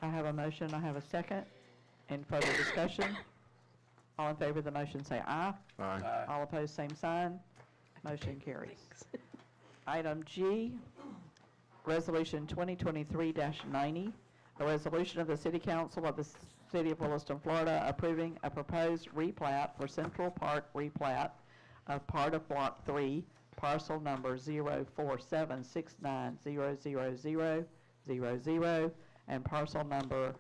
I have a motion, I have a second. Any further discussion? All in favor of the motion say aye. Aye. All opposed, same sign. Motion carries. Item G, Resolution 2023-90, a resolution of the City Council of the City of Williston, Florida, approving a proposed replat for Central Park replat of part of Block 3, parcel number 04769000000, and parcel number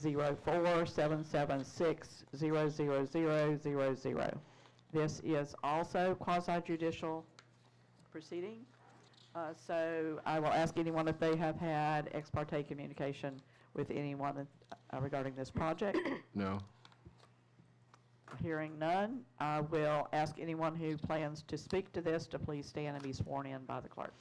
04776000000. This is also quasi-judicial proceeding. So I will ask anyone if they have had ex parte communication with anyone regarding this project. No. Hearing none, I will ask anyone who plans to speak to this to please stand and be sworn in by the clerk.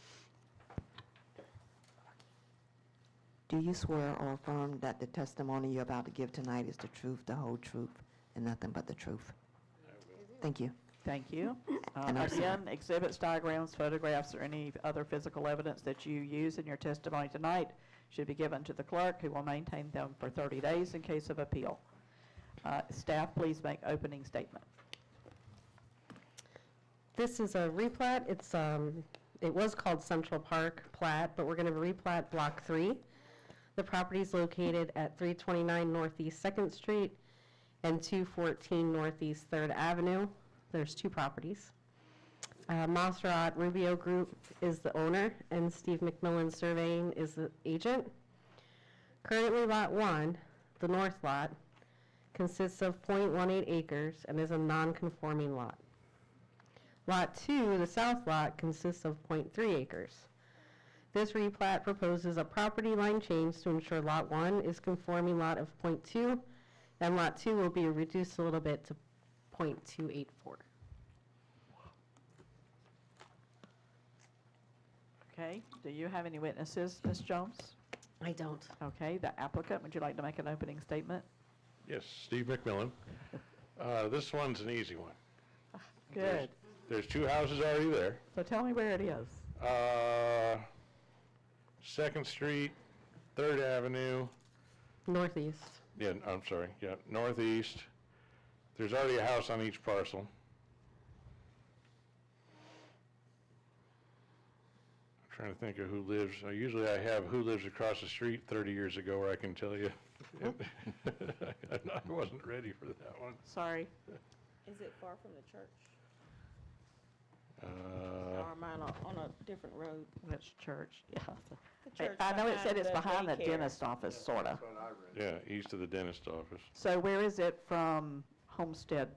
Do you swear or affirm that the testimony you're about to give tonight is the truth, the whole truth, and nothing but the truth? Thank you. Thank you. And I'm sorry. Again, exhibits, diagrams, photographs, or any other physical evidence that you use in your testimony tonight should be given to the clerk, who will maintain them for 30 days in case of appeal. Staff, please make opening statement. This is a replat. It was called Central Park Plat, but we're going to replat Block 3. The property is located at 329 Northeast 2nd Street and 214 Northeast 3rd Avenue. There's two properties. Montserrat Rubio Group is the owner, and Steve McMillan Surveying is the agent. Currently, Lot 1, the north lot, consists of 0.18 acres and is a non-conforming lot. Lot 2, the south lot, consists of 0.3 acres. This replat proposes a property line change to ensure Lot 1 is conforming lot of 0.2, and Lot 2 will be reduced a little bit to 0.284. Okay, do you have any witnesses, Ms. Jones? I don't. Okay, the applicant, would you like to make an opening statement? Yes, Steve McMillan. This one's an easy one. Good. There's two houses already there. So tell me where it is. 2nd Street, 3rd Avenue, Northeast. yeah, I'm sorry, yeah, northeast. There's already a house on each parcel. I'm trying to think of who lives. Usually I have who lives across the street 30 years ago where I can tell you. I wasn't ready for that one. Sorry. Is it far from the church? Uh, Or am I on a different road? Which church? Yeah. The church I know it said it's behind the daycare. dentist office, sort of. yeah, east of the dentist office. So where is it from Homestead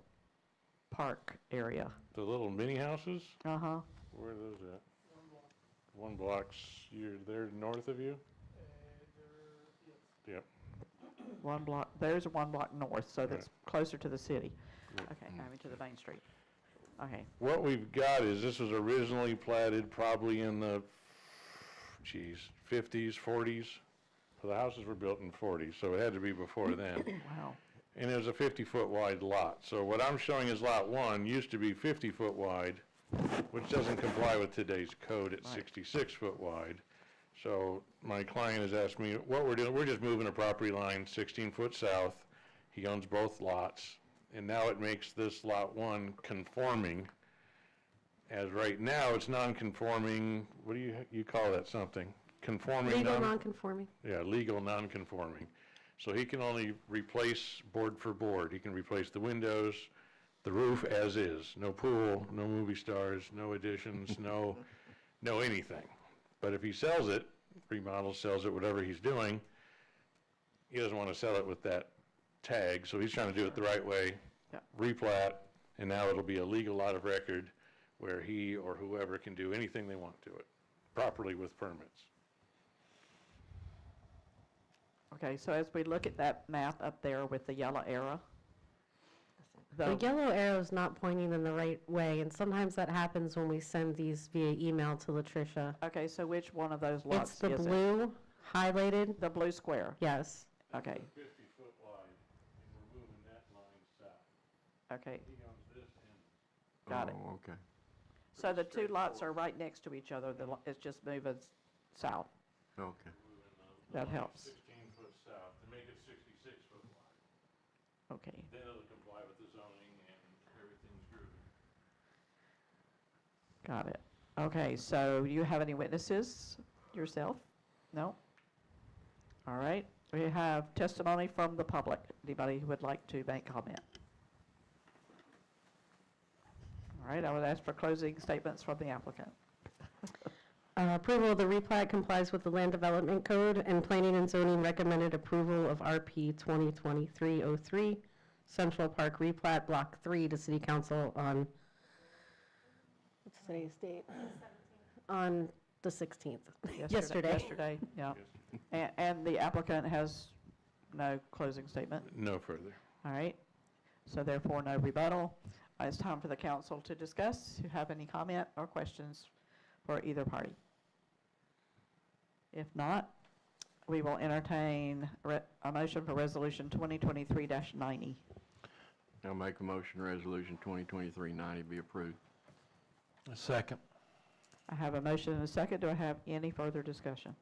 Park area? The little mini houses, Uh-huh. where are those at? One block's, you're there north of you? Yep. One block, there's one block north, so that's closer to the city. Okay, I mean to the main street. Okay, What we've got is, this was originally platted probably in the, 50s, 40s. So the houses were built in 40s, so it had to be before then. wow. And it was a 50-foot wide lot. So what I'm showing is Lot 1 used to be 50-foot wide, which doesn't comply with today's code at 66-foot wide. So my client has asked me, what we're doing, we're just moving a property line 16-foot south. He owns both lots, and now it makes this Lot 1 conforming. As right now, it's non-conforming, what do you call that something? Conforming. Legal non-conforming. Yeah, legal non-conforming. So he can only replace board for board. He can replace the windows, the roof as is. No pool, no movie stars, no additions, no anything. But if he sells it, remodels, sells it, whatever he's doing, he doesn't want to sell it with that tag, so he's trying to do it the right way, Yep. replat, and now it'll be a legal lot of record where he or whoever can do anything they want to it, properly with permits. Okay, so as we look at that map up there with the yellow arrow, The yellow arrow is not pointing in the right way, and sometimes that happens when we send these via email to Latricia. okay, so which one of those It's lots the is it? blue highlighted, The blue square, yes. okay, 50-foot wide, and we're moving that line south. okay, He owns this end. got it. Oh, okay. So the two lots are right next to each other, it's just moving south, Okay. that helps. 16-foot south. make it 66 foot wide. Okay. Then it'll comply with the zoning and everything's groovy. Got it. Okay, so do you have any witnesses yourself? No? All right, we have testimony from the public. Anybody who would like to make comment? All right, I would ask for closing statements from the applicant. Approval of the replat complies with the Land Development Code, and Planning and Zoning recommended approval of RP 2023-03, Central Park replat, Block 3, to City Council on, what's today's date? On the 16th, yesterday. Yesterday, yeah. And the applicant has no closing statement? No further. All right, so therefore no rebuttal. It's time for the council to discuss. You have any comment or questions for either party? If not, we will entertain a motion for Resolution 2023-90. I'll make a motion, Resolution 2023-90 be approved. A second. I have a motion and a second. Do I have any further discussion?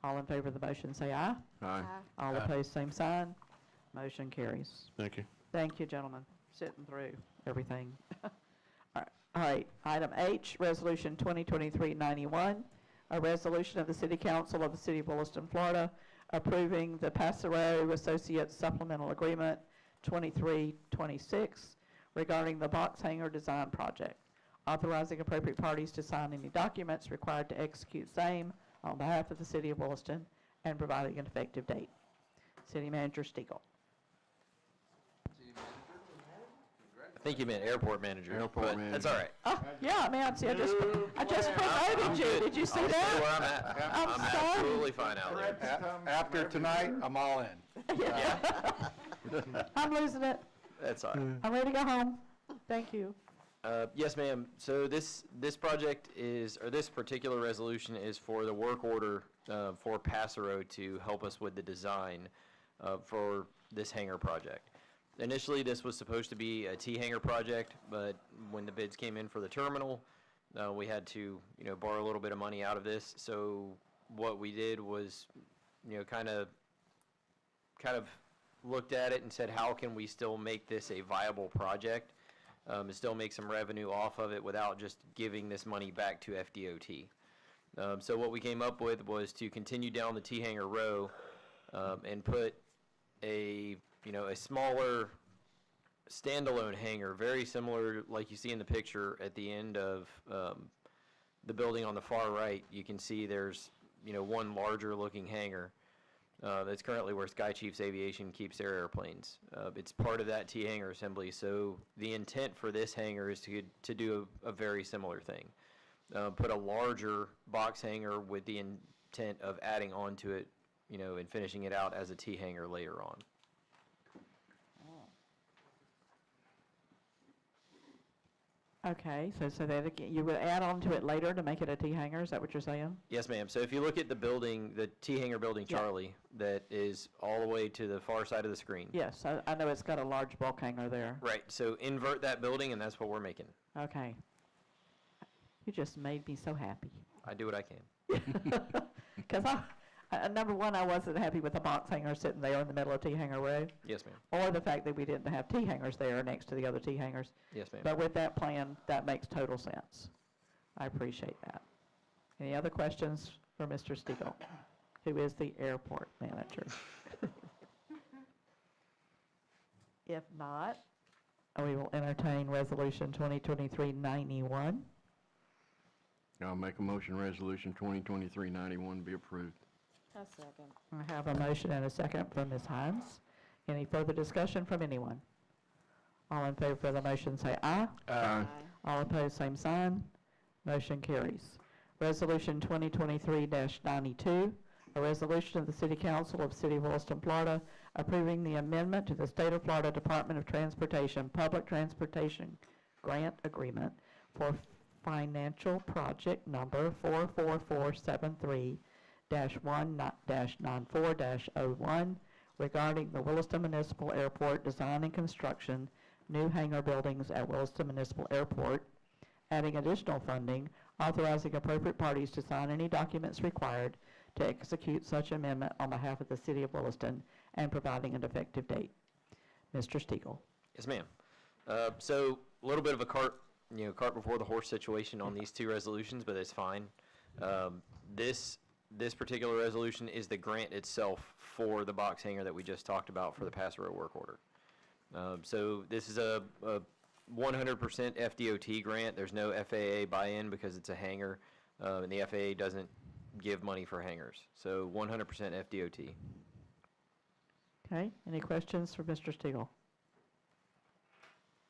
All in favor of the motion, say aye. Aye. All opposed, same sign. Motion carries. Thank you. Thank you, gentlemen, sitting through everything. All right, item H, Resolution 2023-91, a resolution of the City Council of the City of Williston, Florida, approving the Passero Associates Supplemental Agreement 2326 regarding the box hangar design project, authorizing appropriate parties to sign any documents required to execute same on behalf of the City of Williston and providing an effective date. City Manager Stiegel. I think you meant airport manager. Airport but manager. That's all right. Oh, yeah, man, see, I just promoted you. good. Did you see I'll stay that? where I'm at. I'm I'm sorry. absolutely fine out there. After tonight, I'm all in. Yeah. I'm losing it. That's all right. I'm ready to go home. Thank you. Yes, ma'am. So this project is, or this particular resolution is for the work order for Passero to help us with the design for this hangar project. Initially, this was supposed to be a T-hangar project, but when the bids came in for the terminal, we had to, borrow a little bit of money out of this. So what we did was, kind of looked at it and said, how can we still make this a viable project and still make some revenue off of it without just giving this money back to FDOT? So what we came up with was to continue down the T-hangar row and put a smaller standalone hangar, very similar like you see in the picture at the end of the building on the far right. You can see there's, one larger looking hangar. That's currently where Sky Chiefs Aviation keeps their airplanes. It's part of that T-hangar assembly, so the intent for this hangar is to do a very similar thing. Put a larger box hangar with the intent of adding onto it, and finishing it out as a T-hangar later on. Okay, so that again, you would add on to it later to make it a T-hangar, is that what you're saying? Yes, ma'am. So if you look at the building, the T-hangar building, Yeah. Charlie, that is all the way to the far side of the screen. Yes, I know it's got a large bulk hangar there. Right, so invert that building, and that's what we're making. Okay. You just made me so happy. I do what I can. Because number one, I wasn't happy with the box hangar sitting there in the middle of T-hangar row, Yes, ma'am. or the fact that we didn't have T-hangars there next to the other T-hangars. Yes, ma'am. But with that plan, that makes total sense. I appreciate that. Any other questions for Mr. Stiegel, who is the airport manager? If not, we will entertain Resolution 2023-91. I'll make a motion, Resolution 2023-91 be approved. A second. I have a motion and a second from Ms. Hines. Any further discussion from anyone? All in favor of the motion say aye. Aye. All opposed, same sign. Motion carries. Resolution 2023-92, a resolution of the City Council of City of Williston, Florida, approving the amendment to the State of Florida Department of Transportation Public Transportation Grant Agreement for financial project number 44473-1-94-01 regarding the Williston Municipal Airport design and construction, new hangar buildings at Williston Municipal Airport, adding additional funding, authorizing appropriate parties to sign any documents required to execute such amendment on behalf of the city of Williston and providing an effective date. Mr. Stiegel. Yes, ma'am. So a little bit of a cart before the horse situation on these two resolutions, but it's fine. This particular resolution is the grant itself for the box hangar that we just talked about for the pass road work order. So this is a 100% FDOT grant. There's no FAA buy-in because it's a hangar, and the FAA doesn't give money for hangars. So 100% FDOT. Okay, any questions for Mr. Stiegel?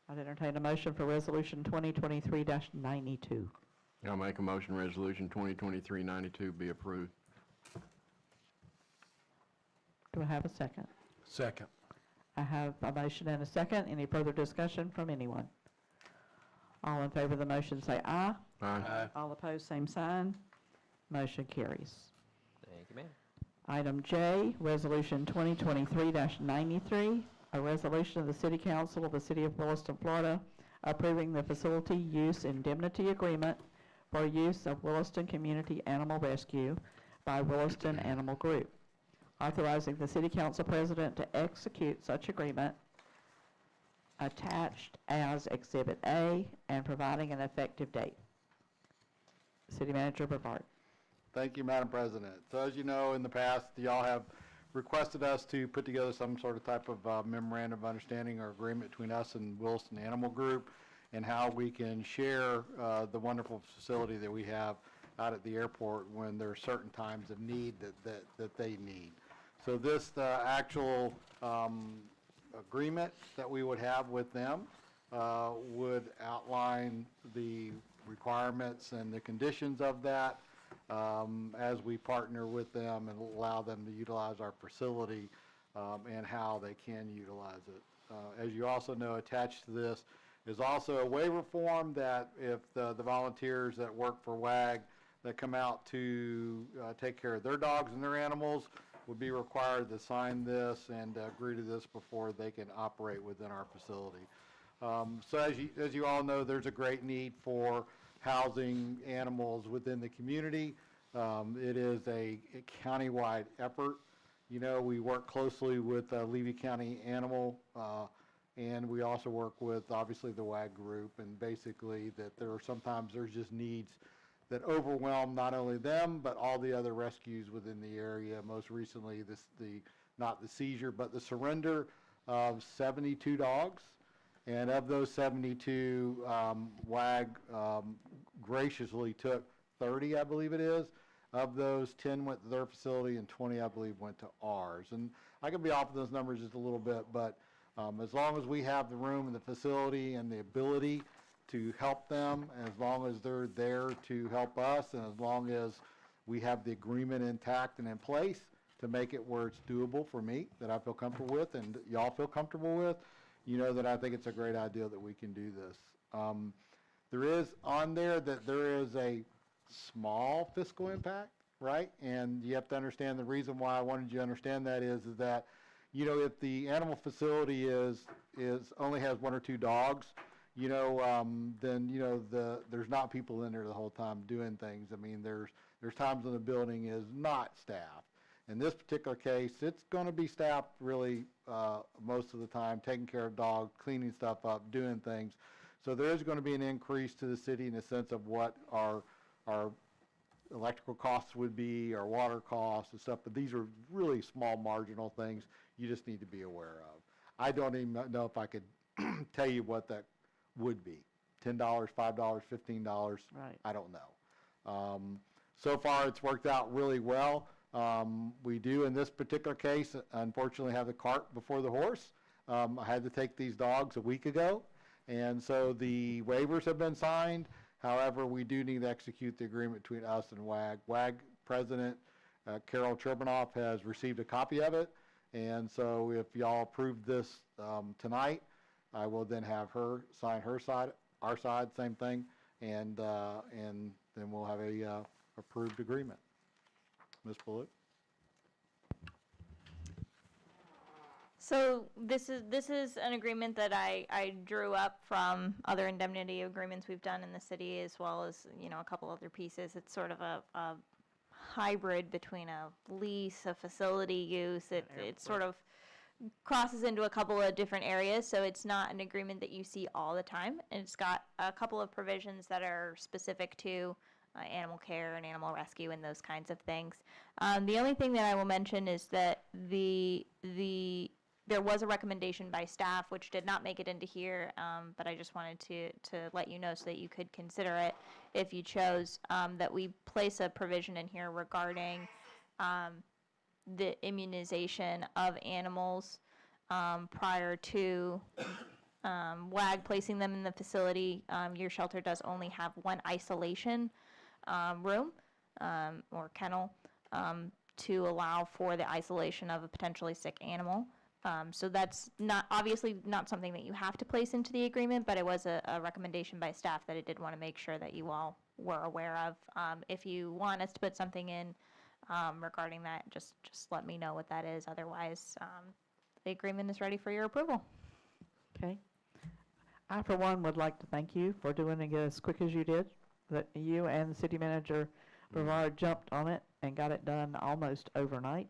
I'd entertain a motion for Resolution 2023-92. I'll make a motion Resolution 2023-92 be approved. Do I have a second? Second. I have a motion and a second. Any further discussion from anyone? All in favor of the motion say aye. Aye. All opposed, same sign. Motion carries. Thank you, ma'am. Item J, Resolution 2023-93, a resolution of the City Council of the City of Williston, Florida, approving the facility use indemnity agreement for use of Williston Community Animal Rescue by Williston Animal Group, authorizing the City Council President to execute such agreement attached as Exhibit A and providing an effective date. City Manager Brevard. Thank you, Madam President. So as you know, in the past, y'all have requested us to put together some sort of type of memorandum of understanding or agreement between us and Williston Animal Group and how we can share the wonderful facility that we have out at the airport when there are certain times of need that they need. So this actual agreement that we would have with them would outline the requirements and the conditions of that as we partner with them and allow them to utilize our facility and how they can utilize it. As you also know, attached to this is also a waiver form that if the volunteers that work for WAG that come out to take care of their dogs and their animals would be required to sign this and agree to this before they can operate within our facility. So as you all know, there's a great need for housing animals within the community. It is a county-wide effort. You know, we work closely with Levy County Animal, and we also work with, obviously, the WAG group, and basically that there's just needs that overwhelm not only them, but all the other rescues within the area. Most recently, not the seizure, but the surrender of 72 dogs. And of those 72, WAG graciously took 30, I believe it is. Of those, 10 went to their facility and 20, I believe, went to ours. And I can be off of those numbers just a little bit, but as long as we have the room and the facility and the ability to help them, and as long as they're there to help us, and as long as we have the agreement intact and in place to make it where it's doable for me, that I feel comfortable with, and y'all feel comfortable with, you know that I think it's a great idea that we can do this. There is on there that there is a small fiscal impact, right? And you have to understand the reason why I wanted you to understand that is that, you know, if the animal facility only has 1 or 2 dogs, you know, then, you know, there's not people in there the whole time doing things. I mean, there's times when the building is not staffed. In this particular case, it's going to be staffed really most of the time, taking care of dogs, cleaning stuff up, doing things. So there is going to be an increase to the city in the sense of what our electrical costs would be, our water costs and stuff, but these are really small marginal things you just need to be aware of. I don't even know if I could tell you what that would be. $10, $5, $15, Right. I don't know. So far it's worked out really well. We do in this particular case, unfortunately, have the cart before the horse. I had to take these dogs a week ago, and so the waivers have been signed. However, we do need to execute the agreement between us and WAG. WAG President Carol Cherbanoff has received a copy of it, and so if y'all approve this tonight, I will then have her sign her side, our side, same thing, and then we'll have a approved agreement. Ms. Bullock? So this is an agreement that I drew up from other indemnity agreements we've done in the city, as well as, you know, a couple other pieces. It's sort of a hybrid between a lease, a facility use. It sort of crosses into a couple of different areas, so it's not an agreement that you see all the time. And it's got a couple of provisions that are specific to animal care and animal rescue and those kinds of things. The only thing that I will mention is that there was a recommendation by staff, which did not make it into here, but I just wanted to let you know so that you could consider it if you chose, that we place a provision in here regarding the immunization of animals prior to WAG placing them in the facility. Your shelter does only have one isolation room or kennel to allow for the isolation of a potentially sick animal. So that's obviously not something that you have to place into the agreement, but it was a recommendation by staff that I did want to make sure that you all were aware of. If you want us to put something in regarding that, just let me know what that is. Otherwise, the agreement is ready for your approval. Okay. I, for one, would like to thank you for doing it as quick as you did. That you and the city manager Brevard jumped on it and got it done almost overnight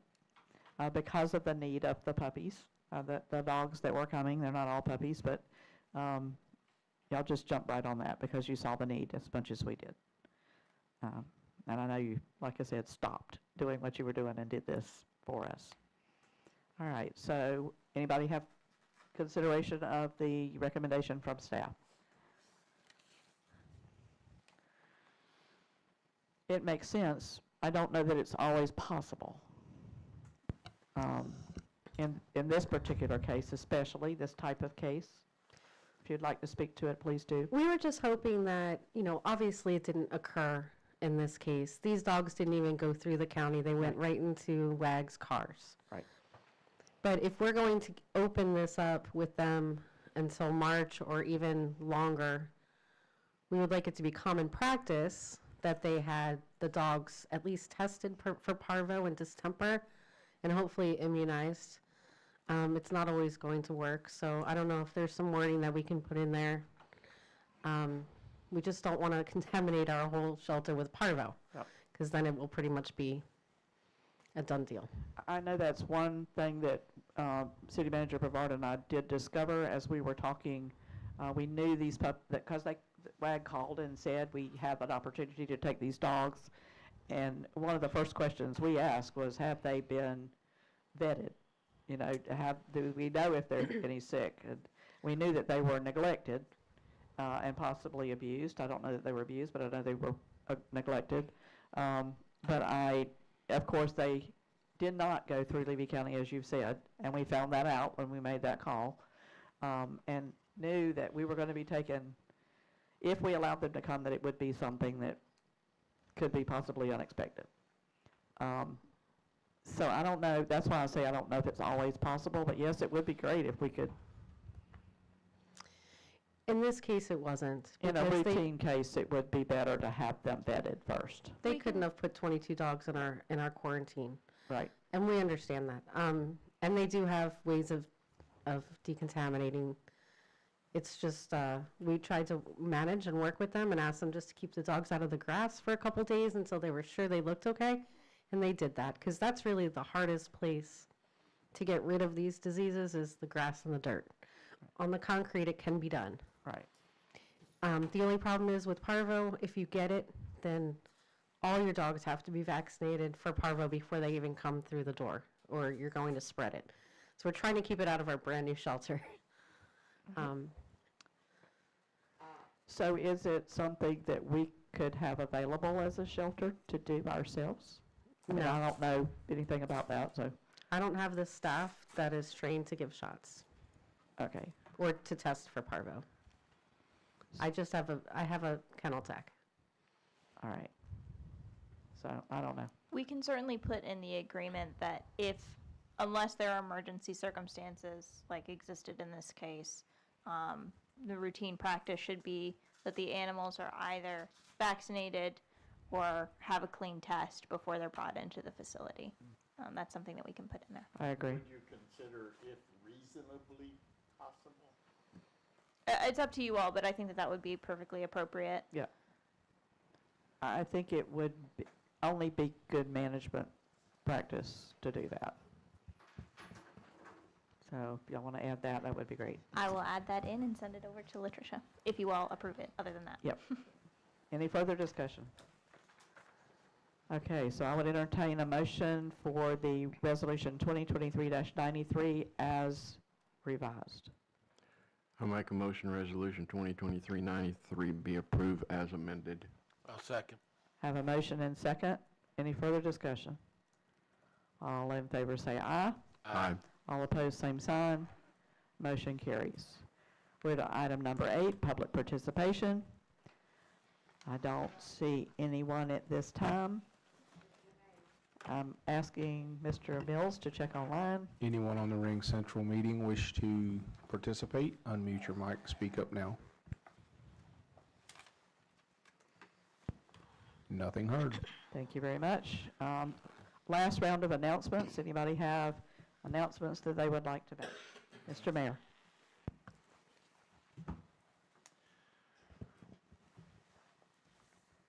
because of the need of the puppies, the dogs that were coming. They're not all puppies, but y'all just jumped right on that because you saw the need as much as we did. And I know you, like I said, stopped doing what you were doing and did this for us. All right, so anybody have consideration of the recommendation from staff? It makes sense. I don't know that it's always possible. In this particular case, especially this type of case. If you'd like to speak to it, please do. We were just hoping that, obviously it didn't occur in this case. These dogs didn't even go through the county. They went right into WAG's cars. Right. But if we're going to open this up with them until March or even longer, we would like it to be common practice that they had the dogs at least tested for parvo and distemper and hopefully immunized. It's not always going to work, so I don't know if there's some wording that we can put in there. We just don't want to contaminate our whole shelter with parvo, because then it will pretty much be a done deal. I know that's one thing that City Manager Brevard and I did discover as we were talking. We knew these because WAG called and said we have an opportunity to take these dogs, and one of the first questions we asked was, have they been vetted? Do we know if they're any sick? And we knew that they were neglected and possibly abused. I don't know that they were abused, but I know they were neglected. But of course, they did not go through Levy County, as you've said, and we found that out when we made that call, and knew that we were going to be taking, if we allowed them to come, that it would be something that could be possibly unexpected. So I don't know. That's why I say I don't know if it's always possible, but yes, it would be great if we could. In this case, it wasn't. In a because routine case, it would be better to have them vetted first. They couldn't have put 22 dogs in our quarantine. Right. And we understand that. And they do have ways of decontaminating. It's just, we tried to manage and work with them and ask them just to keep the dogs out of the grass for a couple days until they were sure they looked okay. And they did that, because that's really the hardest place to get rid of these diseases is the grass and the dirt. On the concrete, it can be done. Right. The only problem is with parvo, if you get it, then all your dogs have to be vaccinated for parvo before they even come through the door, or you're going to spread it. So we're trying to keep it out of our brand-new shelter. So is it something that we could have available as a shelter to do ourselves? I mean, No. I don't know anything about that, so, I don't have the staff that is trained to give shots okay. or to test for parvo. I just have a kennel tech. All right. So, I don't know. We can certainly put in the agreement that unless there are emergency circumstances like existed in this case, the routine practice should be that the animals are either vaccinated or have a clean test before they're brought into the facility. That's something that we can put in there. I agree. Would you consider if reasonably possible? It's up to you all, but I think that would be perfectly appropriate. Yeah. I think it would be, only be good management practice to do that. So if y'all want to add that, that would be great. I will add that in and send it over to Latricia, if you all approve it, other than that. Yep. Any further discussion? Okay, so I would entertain a motion for the resolution 2023-93 as revised. I'll make a motion resolution 2023-93 be approved as amended. I'll second. Have a motion and second. Any further discussion? All in favor say aye. Aye. All opposed, same sign. Motion carries. We're to item number 8, public participation. I don't see anyone at this time. I'm asking Mr. Mills to check online. Anyone on the Ring Central meeting wish to participate? Unmute your mic, speak up now. Nothing heard. Thank you very much. Last round of announcements. Anybody have announcements that they would like to make? Mr. Mayor.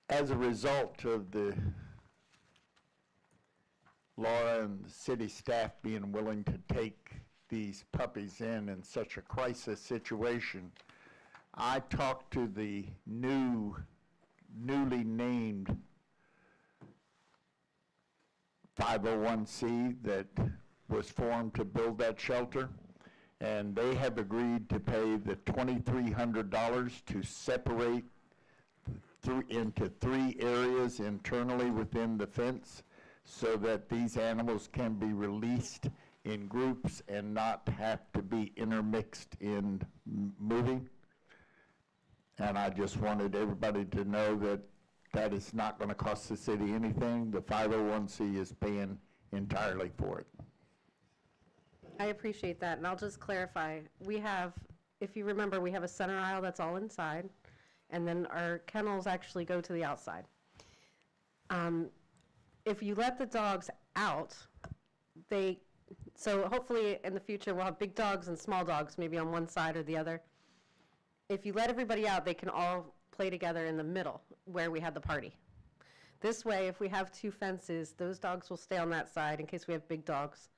As a result of the Laura and the city staff being willing to take these puppies in such a crisis situation, I talked to the newly named 501c that was formed to build that shelter, and they have agreed to pay the $2,300 to separate into 3 areas internally within the fence so that these animals can be released in groups and not have to be intermixed in moving. And I just wanted everybody to know that that is not going to cost the city anything. The 501c is paying entirely for it. I appreciate that, and I'll just clarify. We have, if you remember, we have a center aisle that's all inside, and then our kennels actually go to the outside. If you let the dogs out, so hopefully in the future we'll have big dogs and small dogs, maybe on one side or the other. If you let everybody out, they can all play together in the middle where we had the party. This way, if we have 2 fences, those dogs will stay on that side in case we have big dogs,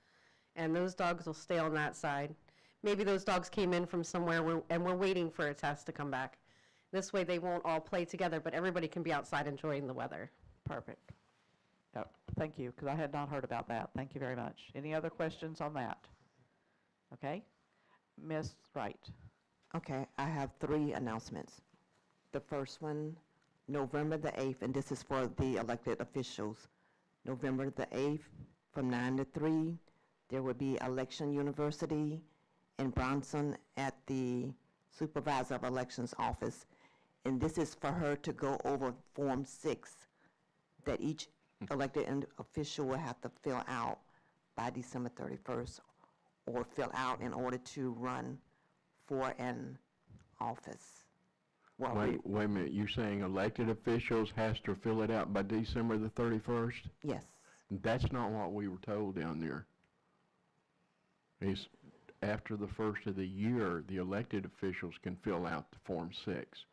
and those dogs will stay on that side. Maybe those dogs came in from somewhere and we're waiting for a test to come back. This way they won't all play together, but everybody can be outside enjoying the weather. Perfect. Yep. Thank you, because I had not heard about that. Thank you very much. Any other questions on that? Okay. Ms. Wright. Okay, I have 3 announcements. The first one, November the 8th, and this is for the elected officials. November the 8th, from 9 to 3, there will be Election University in Bronson at the Supervisor of Elections office. And this is for her to go over Form 6 that each elected official will have to fill out by December 31st, or fill out in order to run for an office. Well, Wait a minute, you're saying elected officials has to fill it out by December the 31st? yes. That's not what we were told down there. It's after the first of the year, the elected officials can fill out the Form 6.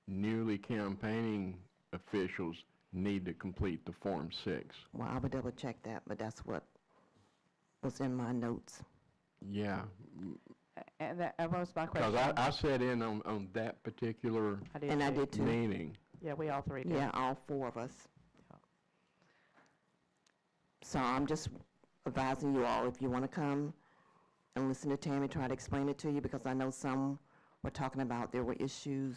Newly campaigning officials need to complete the Form 6. Well, I would double check that, but that's what was in my notes. Yeah, And that was my because question. I sat in on that particular And I too. did too. meeting. Yeah, we all 3 did. Yeah, all 4 of us. Yeah. So I'm just advising you all, if you want to come and listen to Tammy try to explain it to you, because I know some were talking about there were issues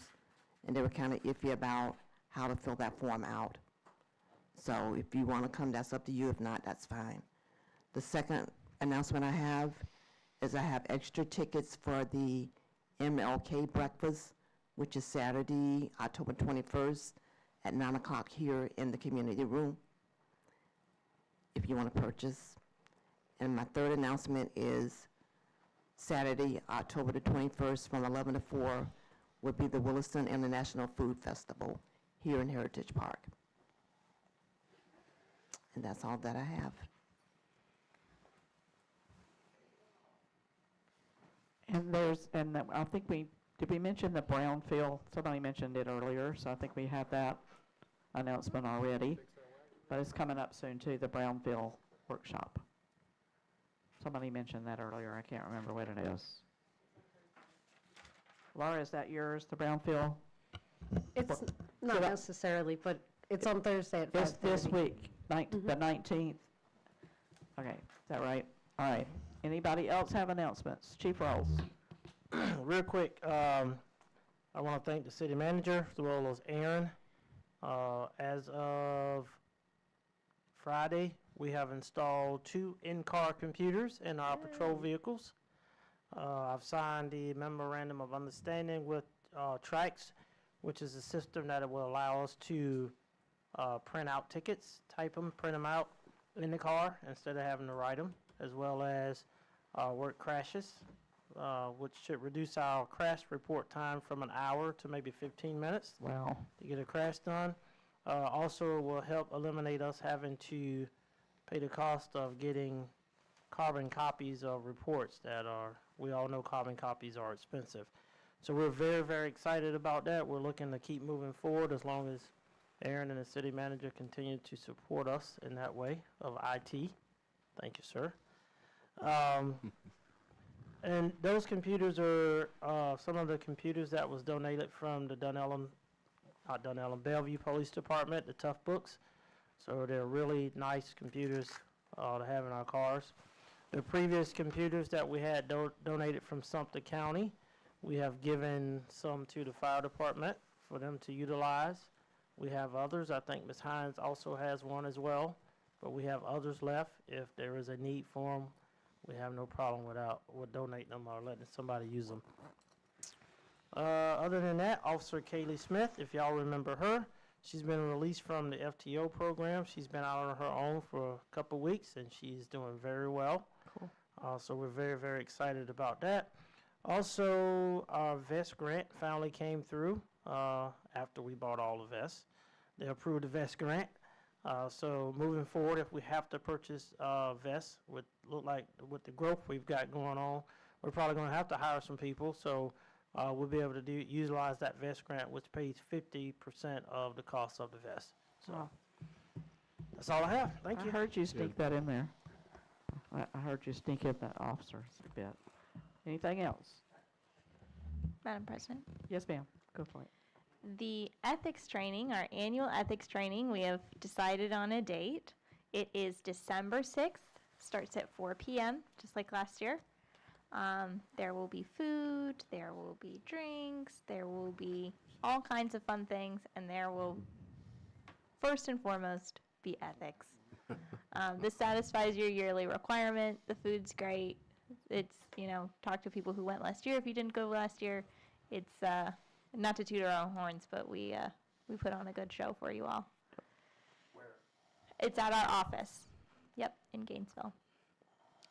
and they were kind of iffy about how to fill that form out. So if you want to come, that's up to you. If not, that's fine. The second announcement I have is I have extra tickets for the MLK breakfast, which is Saturday, October 21st at 9 o'clock here in the community room, if you want to purchase. And my third announcement is Saturday, October the 21st, from 11 to 4, will be the Williston International Food Festival here in Heritage Park. And that's all that I have. And I think did we mention the Brownfield? Somebody mentioned it earlier, so I think we have that announcement already. But it's coming up soon too, the Brownfield workshop. Somebody mentioned that earlier, I can't remember what it is. Laura, is that yours, the Brownfield? It's not necessarily, but it's on Thursday at 5:30. It's this week, the 19th? Okay, is that right? All right. Anybody else have announcements? Chief Rolls. Real quick, I want to thank the city manager as well as Aaron. As of Friday, we have installed 2 in-car computers in our patrol vehicles. I've signed the memorandum of understanding with Trax, which is a system that will allow us to print out tickets, type them, print them out in the car instead of having to write them, as well as work crashes, which should reduce our crash report time from an hour to maybe 15 minutes Wow. to get a crash done. Also will help eliminate us having to pay the cost of getting carbon copies of reports that are, we all know carbon copies are expensive. So we're very, very excited about that. We're looking to keep moving forward as long as Aaron and the city manager continue to support us in that way of IT. Thank you, sir. And those computers are some of the computers that was donated from the Bellevue Police Department, the Tough Books. So they're really nice computers to have in our cars. The previous computers that we had donated from Sumter County, we have given some to the fire department for them to utilize. We have others. I think Ms. Hines also has one as well, but we have others left. If there is a need for them, we have no problem with donating them or letting somebody use them. Other than that, Officer Kaylee Smith, if y'all remember her, she's been released from the FTO program. She's been out on her own for a couple weeks, and she's doing very well. Cool. So we're very, very excited about that. Also, our vest grant finally came through after we bought all the vests. They approved the vest grant. So moving forward, if we have to purchase vests, with the growth we've got going on, we're probably going to have to hire some people. So we'll be able to utilize that vest grant, which pays 50% of the cost of the vest. So Wow. that's all I have. Thank you. I heard you sneak that in there. I heard you sneak in the officers a bit. Anything else? Madam President. Yes, ma'am. Go for it. The ethics training, our annual ethics training, we have decided on a date. It is December 6th, starts at 4 p.m., just like last year. There will be food, there will be drinks, there will be all kinds of fun things, and there will, first and foremost, be ethics. This satisfies your yearly requirement. The food's great. It's, talk to people who went last year if you didn't go last year. It's, not to toot our own horns, but we put on a good show for you all. Where? It's at our office. Yep, in Gainesville.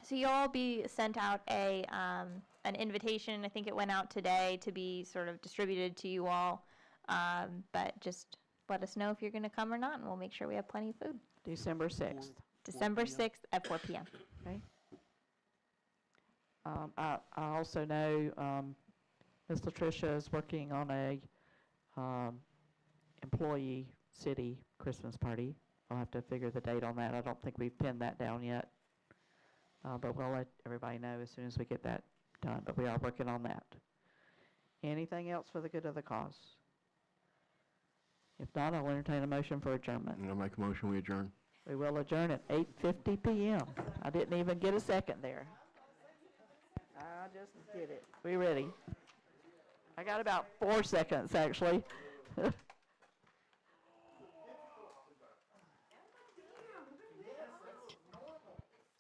So you'll all be sent out an invitation. I think it went out today to be sort of distributed to you all. But just let us know if you're going to come or not, and we'll make sure we have plenty of food. December 6th. December 6th at 4 p.m. Okay. I also know Ms. Latricia is working on a employee city Christmas party. I'll have to figure the date on that. I don't think we've pinned that down yet. But we'll let everybody know as soon as we get that done. But we are working on that. Anything else for the good of the cause? If not, I'll entertain a motion for adjournment. I'll make a motion, we adjourn. We will adjourn at 8:50 p.m. I didn't even get a second there. I just did it. We ready? I got about 4 seconds, actually.